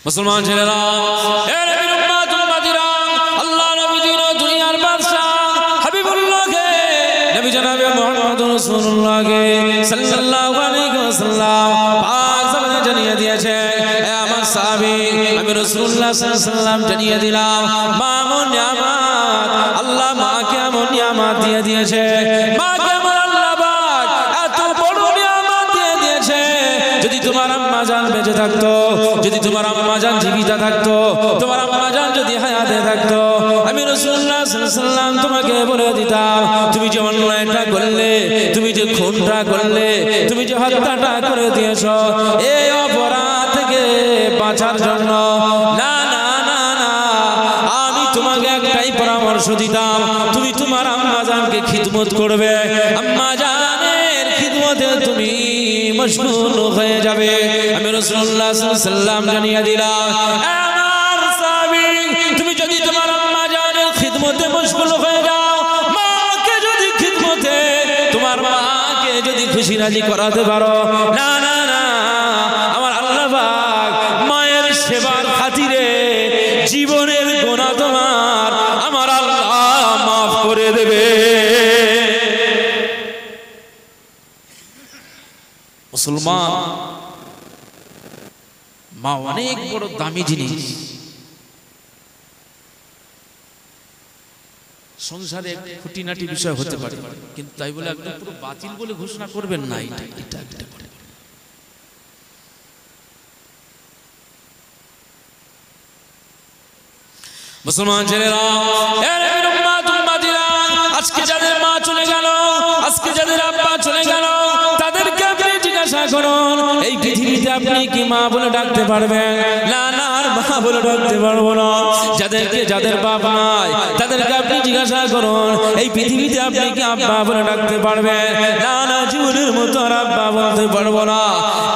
মুসলমান ছেলেরা, এ নবীর উম্মত উম্মতিরা, আল্লাহ নবী দিন দুনিয়ার বাদশা হাবিবুল্লাহকে নবী জনাবে মুহাম্মদ রাসূলুল্লাহকে সাল্লাল্লাহু আলাইহি ওয়াসাল্লাম পাক জামানে জানিয়ে দিয়েছে, এ আমার সাহাবী, আমি রাসূলুল্লাহ সাল্লাল্লাহু আলাইহি ওয়াসাল্লাম জানিয়ে দিলাম, মা এমন নিয়ামত, আল্লাহ মাকে এমন নিয়ামত দিয়ে দিয়েছে, মাকে এমন আল্লাহ পাক এত বড় নিয়ামত দিয়ে দিয়েছে। যদি তোমার আম্মা জান বেঁচে থাকতো, যদি তোমার আম্মা জান জীবিত থাকতো, তোমার আম্মা জান যদি হায়াতে থাকতো, আমি রাসূলুল্লাহ সাল্লাল্লাহু আলাইহি ওয়াসাল্লাম তোমাকে বলে দিতাম, তুমি যে অন্যায়টা করলে, তুমি যে খুনটা করলে, তুমি যে হত্যাটা করে দিয়েছো, এই অপরাধ থেকে বাঁচার জন্য না না না না, আমি তোমাকে একটাই পরামর্শ দিতাম, তুমি তোমার আম্মা জানকে খিদমত করবে, আম্মা জানের খিদমতে তুমি মশগুল হয়ে যাবে। আমি রাসূলুল্লাহ সাল্লাল্লাহু আলাইহি ওয়াসাল্লাম জানিয়ে দিলাম, আমার সাহাবী, তুমি যদি তোমার আম্মা জানের খিদমতে মশগুল হয়ে যাও, মাকে যদি খিদমতে, তোমার মাকে যদি খুশি রাজি করাতে পারো, না না না, আমার আল্লাহ পাক মায়ের সেবার খাতিরে জীবনের গুনাহ তোমার আমার আল্লাহ মাফ করে দেবে। মুসলমান, মা অনেক বড় দামি জিনিস। সংসারে খুঁটিনাটি বিষয় হতে পারে, কিন্তু তাই বলে একদম পুরো বাতিল বলে ঘোষণা করবেন না। এটা মুসলমান ছেলেরা, আজকে যাদের মা চলে গেল, আজকে যাদের আব্বা চলে গেল, তাদেরকে আপনি জিজ্ঞাসা করুন, এই পৃথিবীতে আপনি কি মা বলে ডাকতে পারবেন? না না, আর মা বলে ডাকতে পারবো না। যাদের বাপ নাই, তাদেরকে আপনি জিজ্ঞাসা করুন, এই পৃথিবীতে আপনি কি আব্বা বলে ডাকতে পারবেন? না না, জীবনের মতো আর আব্বা বলতে পারবো না।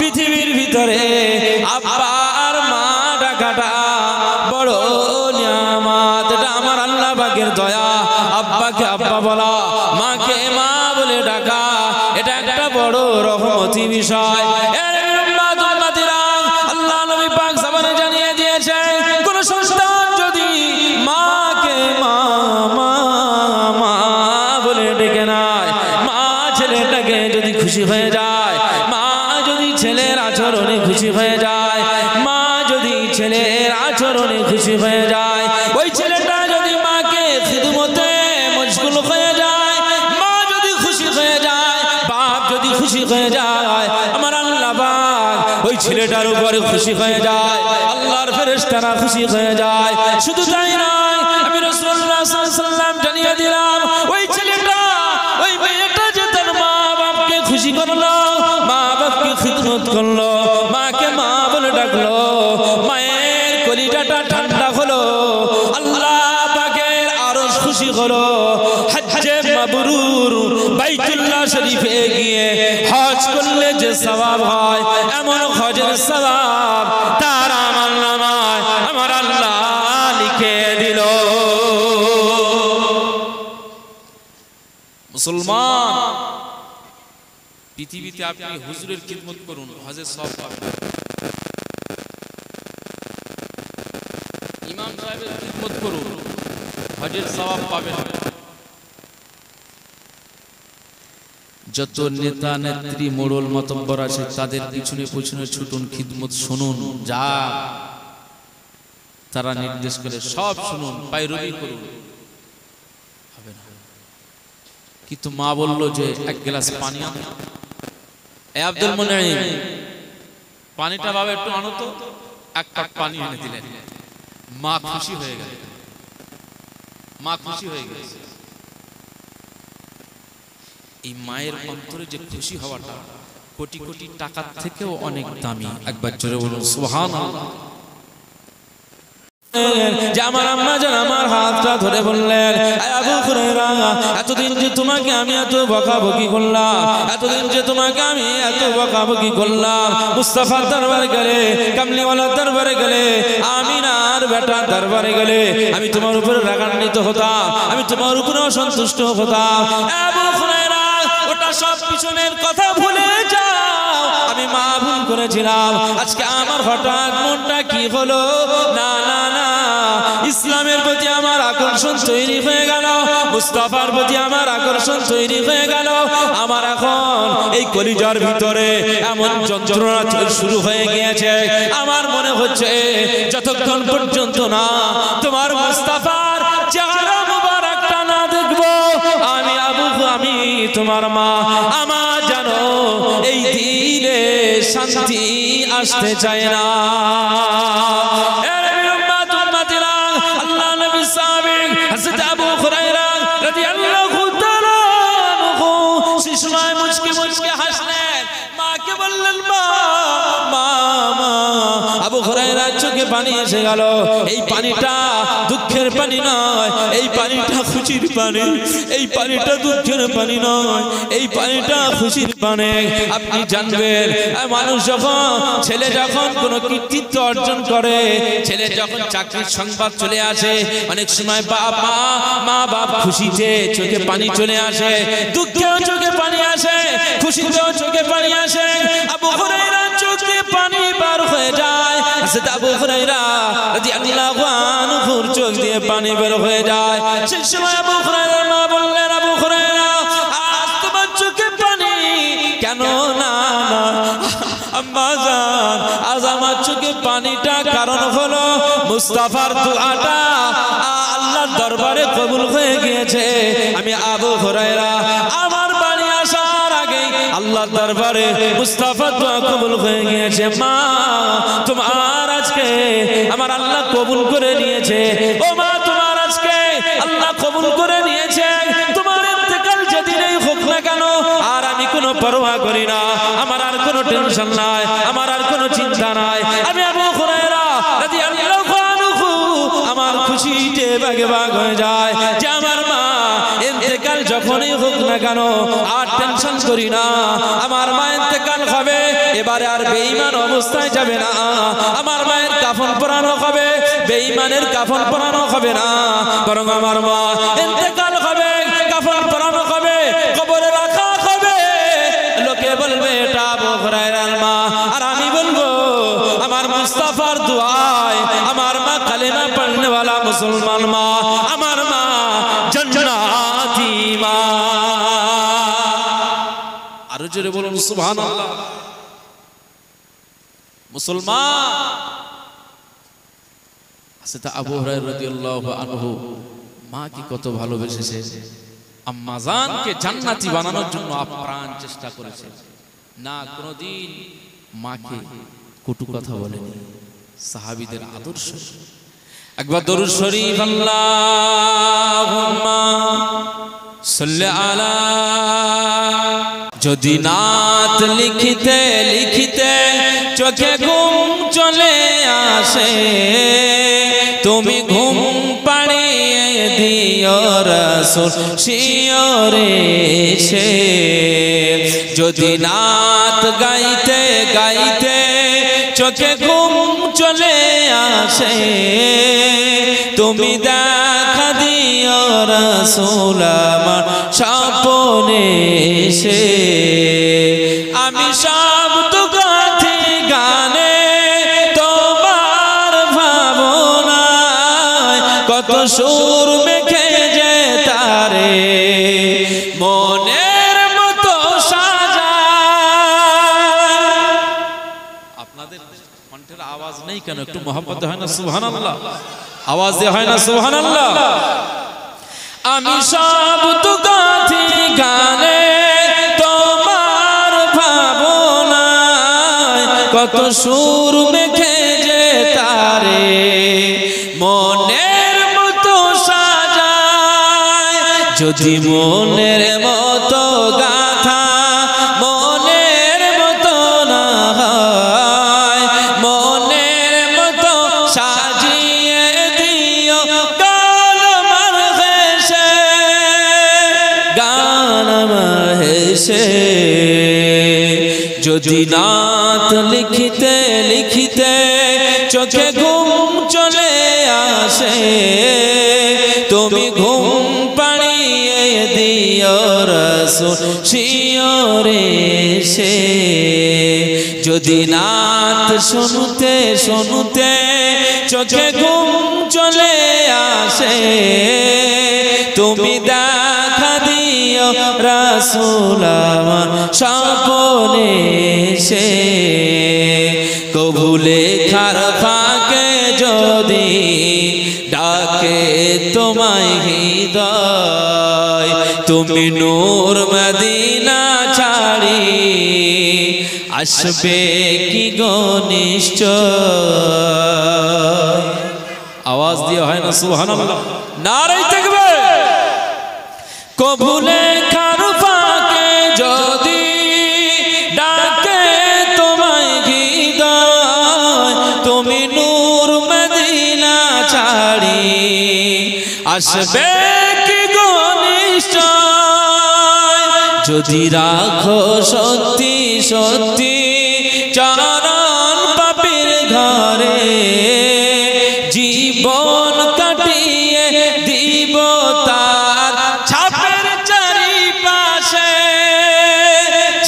পৃথিবীর ভিতরে আব্বা আর মা ডাকাটা বড় নিয়ামত, এটা আমার আল্লাহ পাকের দয়া। আব্বাকে আব্বা বলা, মাকে মা বলে ডাকা, এটা একটা বড় রহমতি বিষয়। আল্লাহ নবী পাক জামানে জানিয়ে দিয়েছে, কোন সন্তান যদি মাকে মা মা মা বলে ডেকে নেয়, মা ছেলেটাকে যদি খুশি হয়ে যায়, মা যদি ছেলের আচরণে খুশি হয়ে যায়, মা যদি ছেলের আচরণে খুশি হয়ে যায়, ওই ছেলেটা যদি মাকে খিদমতে মশগুল হয়ে যায়, মা যদি খুশি হয়ে যায়, বাপ যদি খুশি হয়ে যায়, আমার আল্লাহ পাক ওই ছেলেটার উপরে খুশি হয়ে যায়, আল্লাহর ফেরেশতারা খুশি হয়ে যায়। শুধু তাই নয়, আমি রাসূলুল্লাহ সাল্লাল্লাহু আলাইহি ওয়াসাল্লাম জানিয়ে দিলাম, ওই ছেলেটা, ওই মেয়েটা যে তার মা বাপকে খুশি করলো, মা বাপকে খিদমত করলো, মাকে মা বলে ডাকলো, মায়ের কলিজাটা ঠান্ডা হলো, আল্লাহ পাকের আরশ খুশি হলো। হজ্জে মাবরুর বাইতুল্লাহ শরীফে গিয়ে হজ করলে যে সওয়াব হয়, এমন হজের সওয়াব তার আমলনামায় আমার আল্লাহ লিখে দিল। মুসলমান, পৃথিবীতে আপনি হুজুরের খিদমত করুন, হজের সওয়াব পাবেন। ইমাম সাহেবের খিদমত করুন, হজের সওয়াব পাবেন। যত নেতা নেত্রী মোড়ল মাতব্বর আছে, তাদের পিছনে পিছনে ছুটুন, খিদমত শুনুন, যা তারা নির্দেশ করে সব শুনুন, পায়রবি করুন, হবে না। কিন্তু মা বলল যে এক গ্লাস পানি আনো, এ আব্দুল মুনাইম, পানিটা বাবা একটু আনো তো, এক কাপ পানি এনে দিলেন। মা খুশি হয়ে গেল, মা খুশি হয়ে গেছে। এই মায়ের অন্তরে যে খুশি হওয়াটা কোটি কোটি টাকার থেকেও অনেক দামি। একবার জোরে বলুন সুবহানাল্লাহ। যে আমার আম্মা জান আমার হাতটা ধরে বললেন, আবু হুরায়রা, এতদিন যে তোমাকে আমি এত বকাবকি করলাম, এতদিন যে তোমাকে আমি এত বকাবকি করলাম, মুস্তাফার দরবারে গেলে, কামলিওয়ালার দরবারে গেলে, আমিনার বেটার দরবারে গেলে আমি তোমার উপরে রাগান্বিত হতাম, আমি তোমার উপরে অসন্তুষ্ট হতাম। আবু হুরায়রা, ওটা সব পিছনের কথা ভুলে যাও, আমি মা ভুল করেছিলাম, আজকে আমার হঠাৎ মনটা কি হলো, না না না, ইসলামের প্রতি আমার আকর্ষণ তৈরি হয়ে গেল, মুস্তাফার প্রতি আমার আকর্ষণ তৈরি হয়ে গেল। আমার এখন এই কলিজার ভিতরে এমন যন্ত্রণা শুরু হয়ে গিয়েছে, আমার মনে হচ্ছে যতক্ষণ পর্যন্ত না তোমার মুস্তাফার চেহারা মুবারকটা না দেখবো, আমি আমি তোমার মা আমার জানো এই দিলে শান্তি আসতে চায় না। আল্লাহ নবী সাহাবী হযরত আবু হুরায়রা রাদিয়াল্লাহু তাআলা আনহু শিশুমায় মুচকি মুচকি হাসলেন, মাকে বললেন মা মা মা। আবু হুরায়রার চোখে পানি এসে গেল। এই পানিটা দুঃখের পানি নয়, এই পানিটা খুশির পানি, এই পানিটা দুঃখের পানি নয়, এই পানিটা খুশির পানি। আপনি জানবেন মানুষ যখন ছেলে যখন কোনো কৃতিত্ব অর্জন করে, ছেলে যখন চাকরির সংবাদ চলে আসে, অনেক সময় মা বাপ খুশিতে চোখে পানি চলে আসে, দুঃখেও চোখে পানি আসে, খুশিতেও চোখে পানি আসে। আবু হুরায়রার চোখে পানি বার হয়ে যায়, আবু হুরায়রা রাদিয়াল্লাহু আনহুর চোখ দিয়ে পানি বের হয়ে যায়। সেই সময় আবু হুরায়রার মা বললেন, আবু হুরায়রা আজ তোমার চোখে পানি কেন? না না আম্মা জান, আজ আমার চোখে পানিটা কারণ হলো মুস্তাফার দুআটা আল্লাহর দরবারে কবুল হয়ে গিয়েছে। আমি আবু হুরায়রা আমার বাড়ি আসার আগে আল্লাহর দরবারে মুস্তাফার দোয়া কবুল হয়ে গিয়েছে। মা তোমার আজকে আমার আল্লাহ কবুল করে নিয়েছে। ও মা তোমার আজকে আল্লাহ কবুল করে নিয়েছে। তোমার ইন্তেকাল যেদিনই হোক না কেন আর আমি কোনো পরোয়া করি না, আমার আর কোনো টেনশন নাই, আমার আর কোনো চিন্তা নাই। আমি আবু হুরায়রা রাদিয়াল্লাহু আনহু আমার খুশিতে ভাগে ভাগ হয়ে যায় যে আমার মা ইন্তেকাল যখনই হোক না কেন আর টেনশন করি না, আমার মা ইন্তেকাল হবে, এবারে আর বেঈমান অবস্থায় যাবে না, আমার মায়ের কাফন পরানো হবে, বেঈমানের কাফন পরানো হবে না, বরং আমার মা ইন্তেকাল হবে, কাফন পরানো হবে, কবরে রাখা হবে। লোকে বলবে এটা আবু হুরায়রার মা, আর আমি বলবো আমার মুস্তাফার দুআয় আমার মা কালেমা পড়নে वाला মুসলমান মা, আমার মা জান্নাতি মা। আরো জোরে বলুন সুবহানাল্লাহ। মুসলমান হযরত আবু হুরায়রা রাদিয়াল্লাহু আনহু মা কি কত ভালোবেসেছে, আম্মা জানকে জান্নাতি বানানোর জন্য আপ্রাণ চেষ্টা করেছে, না কোনোদিন মাকে কটু কথা বলেনি। সাহাবীদের আদর্শ। একবার দরুদ শরীফ আল্লাহুম্মা সাল্লি আলা। যদি নাত লিখিতে লিখিতে চোখে ঘুম চলে আসে, তুমি ঘুম পাড়িয়ে দিও রাসূল শিয়রে সে। যদি নাত গাইতে গাইতে চোখে ঘুম চলে আসে, তুমি দেখা দিও রাসূল আমার স্বপ্নে সে। আমি সব দুঃখে গানে তোমার ভাবনায় কত সুর মেখে যে তারে মনের মতো সাজায়। আপনাদের কণ্ঠের আওয়াজ নেই কেন? একটু মহব্বত হয় না সুবহানাল্লাহ? আওয়াজ দিয়ে হয় না সুবহানাল্লাহ? আমি সব দুঃখে গানে তোমার ভাবনায় কত সুর মেখে যে তারে মনের মতো সাজায়। যদি মনের মতো গাথা মনের মতো না হয়, মনের মতো সাজিয়ে দিও গান আমার হেসে, গান আমার হেসে। যদি নাত লিখিতে লিখিতে চোখে ঘুম চলে আসে, তুমি ঘুম পাড়িয়ে দিও রাসূল শিয়রে সে। যদি নাত শুনতে শুনতে চোখে ঘুম চলে আসে তুমি দেখা দিও রাসূল আমার স্বপ্নে এসে কবুলে খার ফাঁকে যদি ডাকে তোমায় হৃদয় তুমি নূর মদিনা ছাড়ি আসবে কি গো নিশ্চয়। আওয়াজ দিয়ে হয় না সুবহানাল্লাহ, নারে তাকবীর। কবুলে খার ফাঁকে যদি ডাকে তোমায় হৃদয় তুমি নূর মদিনা ছাড়ি আসবে কি গো নিশ্চয়। যদি রাখো সত্যি সত্যি চরণ পাপীর ঘরে জীবন কাটিয়ে দিব তার ছাপের চারিপাশে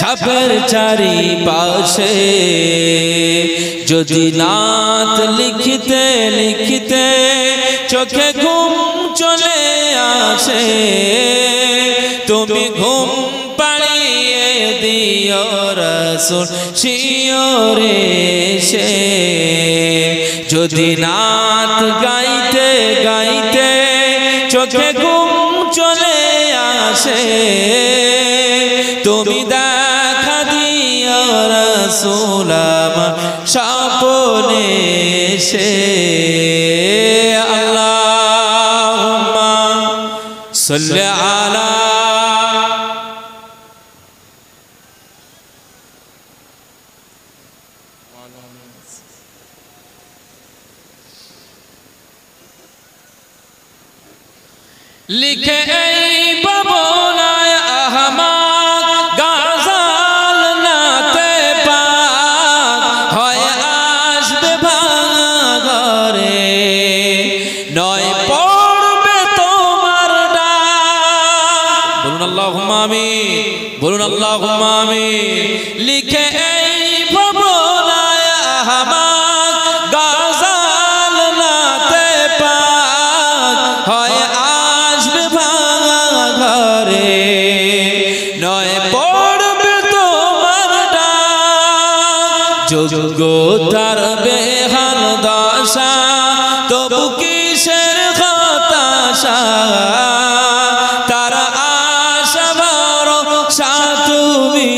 ছাপের চারিপাশে। যদি নাত লিখতে লিখতে চোখে ঘুম চলে আসে তুমি ঘুম পাড়িয়ে দিও রাসূল শিয়রে এসে। যদি নাত গাইতে গাইতে চোখে ঘুম চলে আসে তুমি দেখা দিও রাসূল আমার স্বপ্নে এসে। আল্লাহুম্মা সাল্লি আলা লিখে এই বাবনায় আহমদ গাজাল নাতে পাক হয় আসবে ভাঙা ঘরে নয় পড়বে তোমার ডাক। বলুন আল্লাহুম্মা আমিন, বলুন আল্লাহুম্মা আমিন। লিখে এই বাবনায় আহমদ গাজাল নাতে পাক হয় যোগ্যতার বেহাল দশা তবু কিসের হতাশা তারা আশা ভরসা তুমি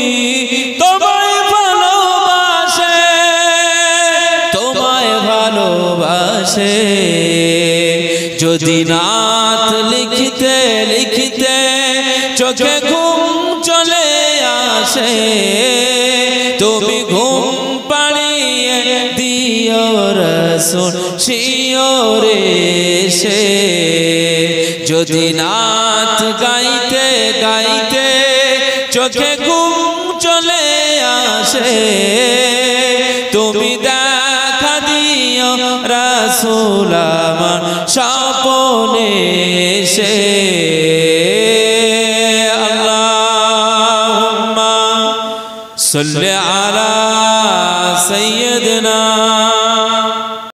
তোমায় ভালোবাসে তোমায় ভালোবাসে। যদি নাত লিখতে লিখতে চোখে ঘুম চলে আসে তুমি ঘুম পাড়িয়ে দিও রাসূল শিয়রে এসে। যদি নাত গাইতে গাইতে চোখে ঘুম চলে আসে তুমি দেখা দিও রাসূল আমার স্বপ্নে এসে। আল্লাহুম্মা সাল্লি আলা